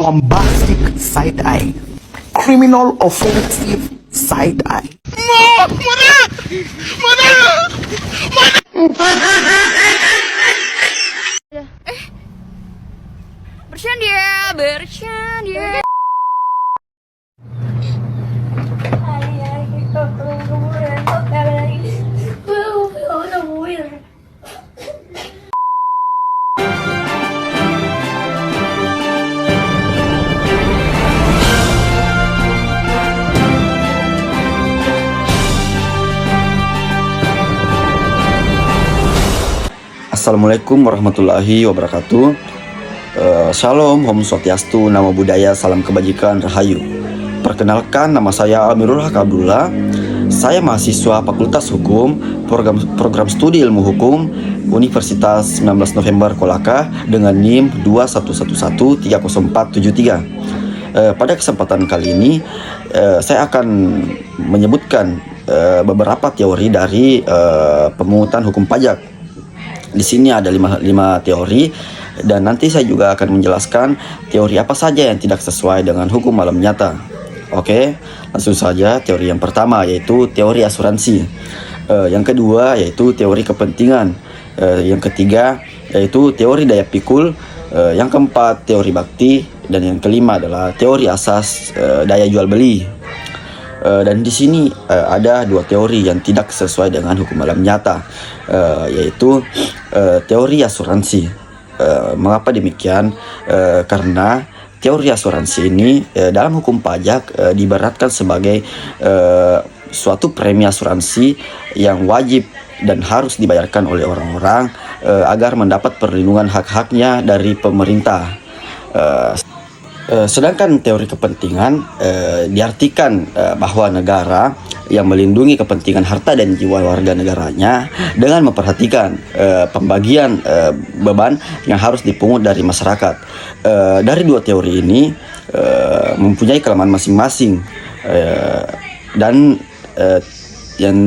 bombastic side eye, criminal offensive side eye. Bercanda. Assalamualaikum warahmatullahi wabarakatuh. Shalom, Om Swastiastu, Namo Buddhaya, Salam Kebajikan, Rahayu. Perkenalkan, nama saya Amirul Haq Abdullah. Saya mahasiswa Fakultas Hukum, program studi Ilmu Hukum, Universitas 19 November Kolaka dengan NIM 211130473. Pada kesempatan kali ini, saya akan menyebutkan beberapa teori dari pemungutan hukum pajak. Di sini ada 5 teori, dan nanti saya juga akan menjelaskan teori apa saja yang tidak sesuai dengan hukum alam nyata. Oke, langsung saja. Teori yang pertama yaitu teori asuransi. Yang kedua yaitu teori kepentingan. Yang ketiga yaitu teori daya pikul. Yang keempat teori bakti, dan yang kelima adalah teori asas daya jual beli. Dan di sini ada 2 teori yang tidak sesuai dengan hukum alam nyata, yaitu teori asuransi. Mengapa demikian? Karena teori asuransi ini dalam hukum pajak diibaratkan sebagai suatu premi asuransi yang wajib dan harus dibayarkan oleh orang-orang agar mendapat perlindungan hak-haknya dari pemerintah. Sedangkan teori kepentingan diartikan bahwa negara yang melindungi kepentingan harta dan jiwa warga negaranya dengan memperhatikan pembagian beban yang harus dipungut dari masyarakat. Dari 2 teori ini mempunyai kelemahan masing-masing, dan yang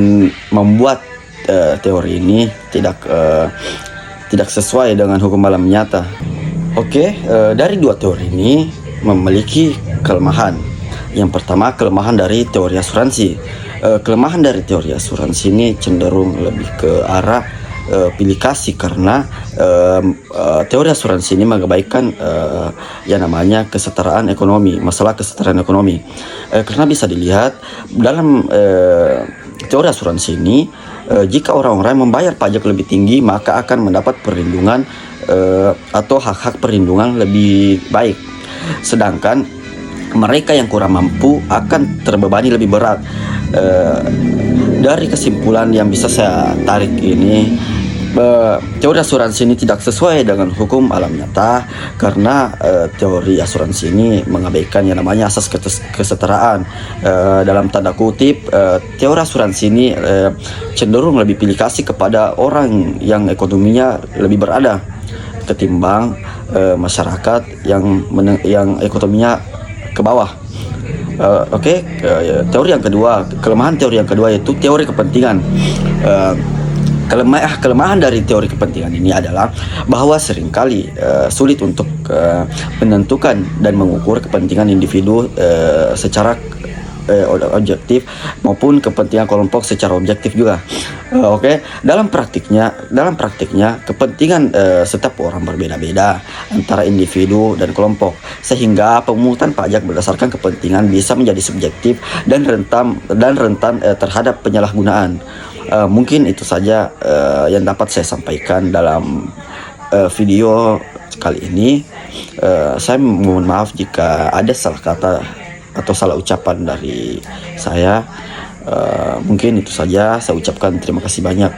membuat teori ini tidak sesuai dengan hukum alam nyata. Oke, dari 2 teori ini memiliki kelemahan. Yang pertama, kelemahan dari teori asuransi. Kelemahan dari teori asuransi ini cenderung lebih ke arah pilih kasih, karena teori asuransi ini mengabaikan yang namanya kesetaraan ekonomi, masalah kesetaraan ekonomi. Karena bisa dilihat dalam teori asuransi ini, jika orang-orang membayar pajak lebih tinggi, maka akan mendapat perlindungan atau hak-hak perlindungan lebih baik. Sedangkan mereka yang kurang mampu akan terbebani lebih berat. Dari kesimpulan yang bisa saya tarik ini, teori asuransi ini tidak sesuai dengan hukum alam nyata, karena teori asuransi ini mengabaikan yang namanya asas kesetaraan. Dalam tanda kutip, teori asuransi ini cenderung lebih pilih kasih kepada orang yang ekonominya lebih berada ketimbang masyarakat yang ekonominya ke bawah. Teori yang kedua, kelemahan teori yang kedua yaitu teori kepentingan. Kelemahan dari teori kepentingan ini adalah bahwa seringkali sulit untuk menentukan dan mengukur kepentingan individu secara objektif maupun kepentingan kelompok secara objektif juga. Dalam praktiknya kepentingan setiap orang berbeda-beda antara individu dan kelompok, sehingga pemungutan pajak berdasarkan kepentingan bisa menjadi subjektif dan rentan terhadap penyalahgunaan. Mungkin itu saja yang dapat saya sampaikan dalam video kali ini. Saya mohon maaf jika ada salah kata atau salah ucapan dari saya. Mungkin itu saja, saya ucapkan terima kasih banyak.